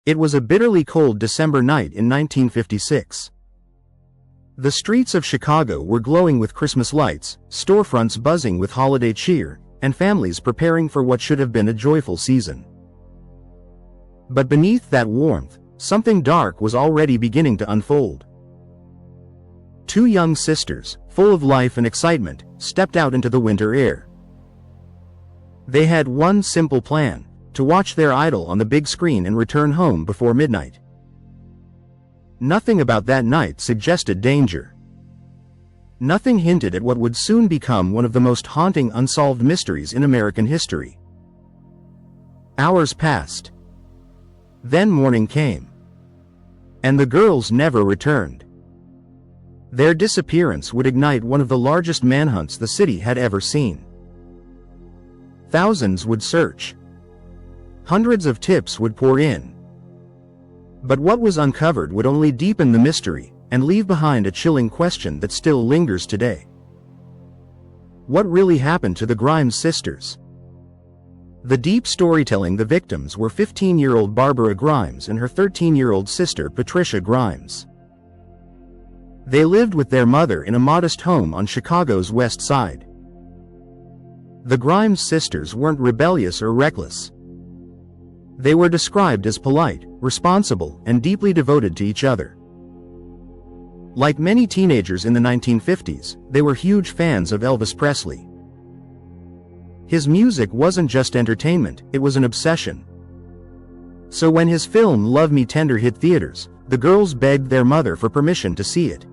It was a bitterly cold December night in 1956. The streets of Chicago were glowing with Christmas lights, storefronts buzzing with holiday cheer, and families preparing for what should have been a joyful season. But beneath that warmth, something dark was already beginning to unfold. Two young sisters, full of life and excitement, stepped out into the winter air. They had one simple plan: to watch their idol on the big screen and return home before midnight. Nothing about that night suggested danger. Nothing hinted at what would soon become one of the most haunting unsolved mysteries in American history. Hours passed. Then morning came. And the girls never returned. Their disappearance would ignite one of the largest manhunts the city had ever seen. Thousands would search. Hundreds of tips would pour in. But what was uncovered would only deepen the mystery and leave behind a chilling question that still lingers today. What really happened to the Grimes sisters? The deep storytelling: the victims were 15-year-old Barbara Grimes and her 13-year-old sister Patricia Grimes. They lived with their mother in a modest home on Chicago's West Side. The Grimes sisters weren't rebellious or reckless. They were described as polite, responsible, and deeply devoted to each other. Like many teenagers in the 1950s, they were huge fans of Elvis Presley. His music wasn't just entertainment, it was an obsession. So when his film Love Me Tender hit theaters, the girls begged their mother for permission to see it.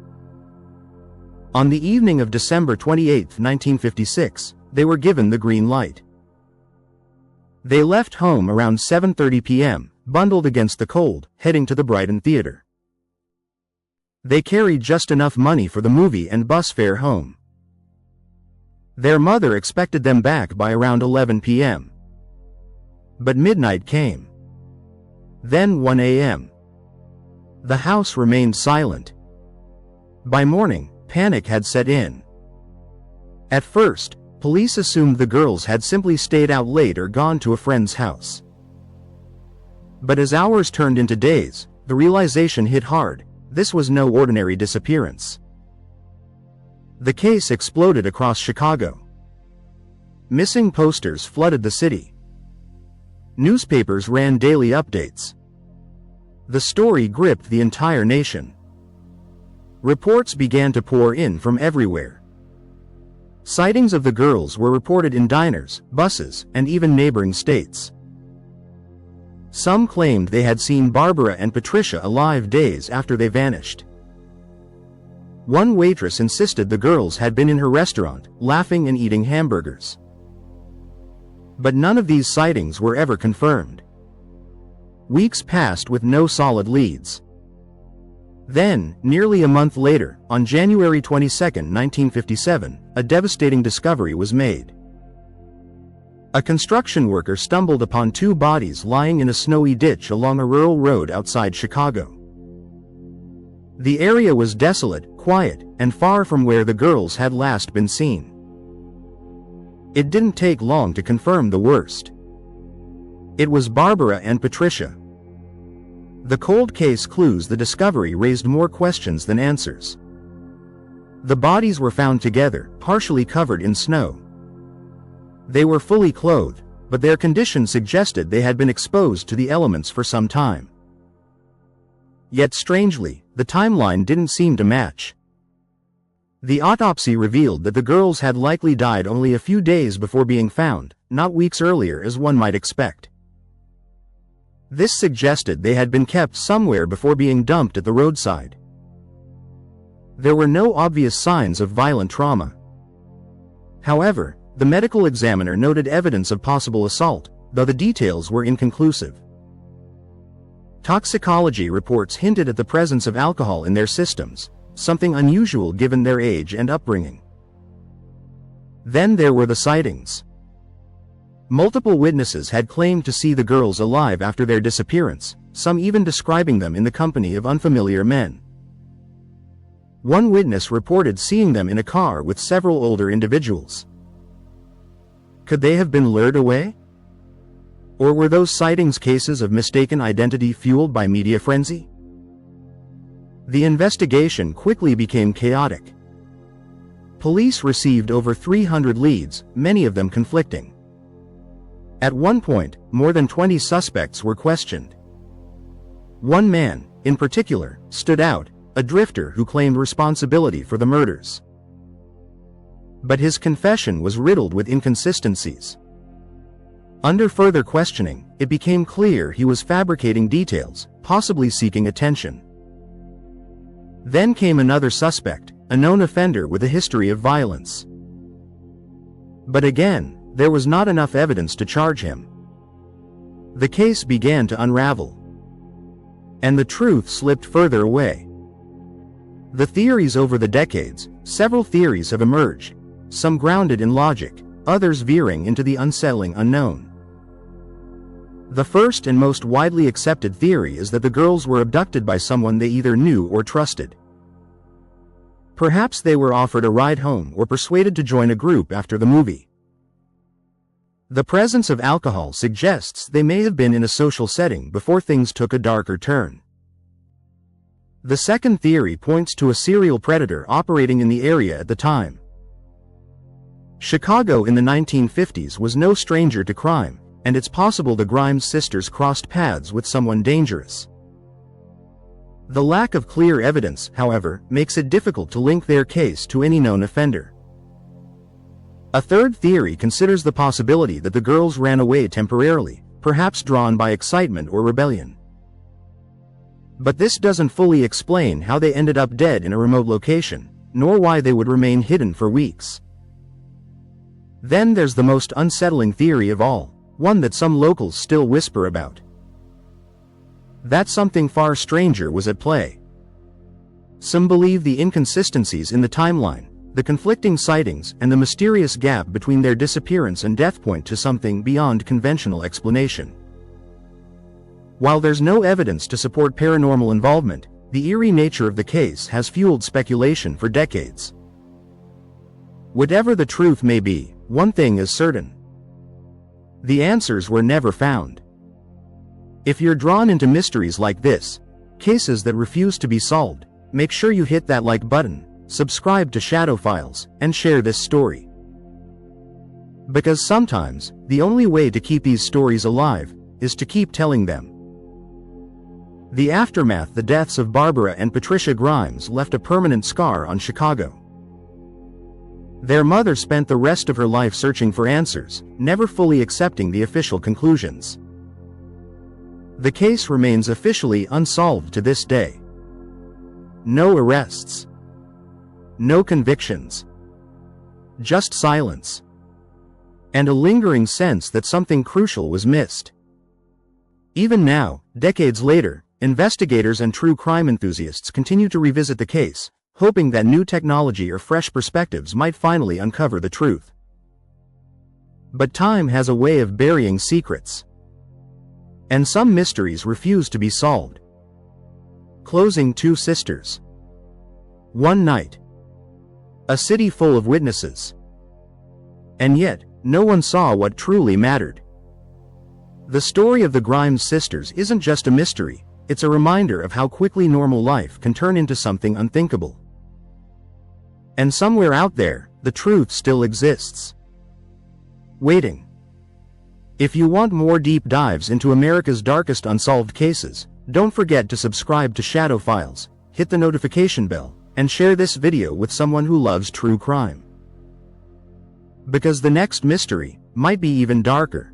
On the evening of December 28, 1956, they were given the green light. They left home around 7:30 p.m., bundled against the cold, heading to the Brighton Theater. They carried just enough money for the movie and bus fare home. Their mother expected them back by around 11 p.m. But midnight came. Then 1 a.m. The house remained silent. By morning, panic had set in. At first, police assumed the girls had simply stayed out late or gone to a friend's house. But as hours turned into days, the realization hit hard: this was no ordinary disappearance. The case exploded across Chicago. Missing posters flooded the city. Newspapers ran daily updates. The story gripped the entire nation. Reports began to pour in from everywhere. Sightings of the girls were reported in diners, buses, and even neighboring states. Some claimed they had seen Barbara and Patricia alive days after they vanished. One waitress insisted the girls had been in her restaurant, laughing and eating hamburgers. But none of these sightings were ever confirmed. Weeks passed with no solid leads. Then, nearly a month later, on January 22, 1957, a devastating discovery was made. A construction worker stumbled upon two bodies lying in a snowy ditch along a rural road outside Chicago. The area was desolate, quiet, and far from where the girls had last been seen. It didn't take long to confirm the worst. It was Barbara and Patricia. The cold case clues: the discovery raised more questions than answers. The bodies were found together, partially covered in snow. They were fully clothed, but their condition suggested they had been exposed to the elements for some time. Yet strangely, the timeline didn't seem to match. The autopsy revealed that the girls had likely died only a few days before being found, not weeks earlier as one might expect. This suggested they had been kept somewhere before being dumped at the roadside. There were no obvious signs of violent trauma. However, the medical examiner noted evidence of possible assault, though the details were inconclusive. Toxicology reports hinted at the presence of alcohol in their systems, something unusual given their age and upbringing. Then there were the sightings. Multiple witnesses had claimed to see the girls alive after their disappearance, some even describing them in the company of unfamiliar men. One witness reported seeing them in a car with several older individuals. Could they have been lured away? Or were those sightings cases of mistaken identity fueled by media frenzy? The investigation quickly became chaotic. Police received over 300 leads, many of them conflicting. At one point, more than 20 suspects were questioned. One man, in particular, stood out, a drifter who claimed responsibility for the murders. But his confession was riddled with inconsistencies. Under further questioning, it became clear he was fabricating details, possibly seeking attention. Then came another suspect, a known offender with a history of violence. But again, there was not enough evidence to charge him. The case began to unravel. And the truth slipped further away. The theories over the decades, several theories have emerged, some grounded in logic, others veering into the unsettling unknown. The first and most widely accepted theory is that the girls were abducted by someone they either knew or trusted. Perhaps they were offered a ride home or persuaded to join a group after the movie. The presence of alcohol suggests they may have been in a social setting before things took a darker turn. The second theory points to a serial predator operating in the area at the time. Chicago in the 1950s was no stranger to crime, and it's possible the Grimes sisters crossed paths with someone dangerous. The lack of clear evidence, however, makes it difficult to link their case to any known offender. A third theory considers the possibility that the girls ran away temporarily, perhaps drawn by excitement or rebellion. But this doesn't fully explain how they ended up dead in a remote location, nor why they would remain hidden for weeks. Then there's the most unsettling theory of all, one that some locals still whisper about. That something far stranger was at play. Some believe the inconsistencies in the timeline, the conflicting sightings, and the mysterious gap between their disappearance and death point to something beyond conventional explanation. While there's no evidence to support paranormal involvement, the eerie nature of the case has fueled speculation for decades. Whatever the truth may be, one thing is certain. The answers were never found. If you're drawn into mysteries like this, cases that refuse to be solved, make sure you hit that like button, subscribe to Shadow Files, and share this story. Because sometimes, the only way to keep these stories alive is to keep telling them. The aftermath: the deaths of Barbara and Patricia Grimes left a permanent scar on Chicago. Their mother spent the rest of her life searching for answers, never fully accepting the official conclusions. The case remains officially unsolved to this day. No arrests. No convictions. Just silence. And a lingering sense that something crucial was missed. Even now, decades later, investigators and true crime enthusiasts continue to revisit the case, hoping that new technology or fresh perspectives might finally uncover the truth. But time has a way of burying secrets. And some mysteries refuse to be solved. Closing: two sisters. One night. A city full of witnesses. And yet, no one saw what truly mattered. The story of the Grimes sisters isn't just a mystery, it's a reminder of how quickly normal life can turn into something unthinkable. And somewhere out there, the truth still exists. Waiting. If you want more deep dives into America's darkest unsolved cases, don't forget to subscribe to Shadow Files, hit the notification bell, and share this video with someone who loves true crime. Because the next mystery might be even darker.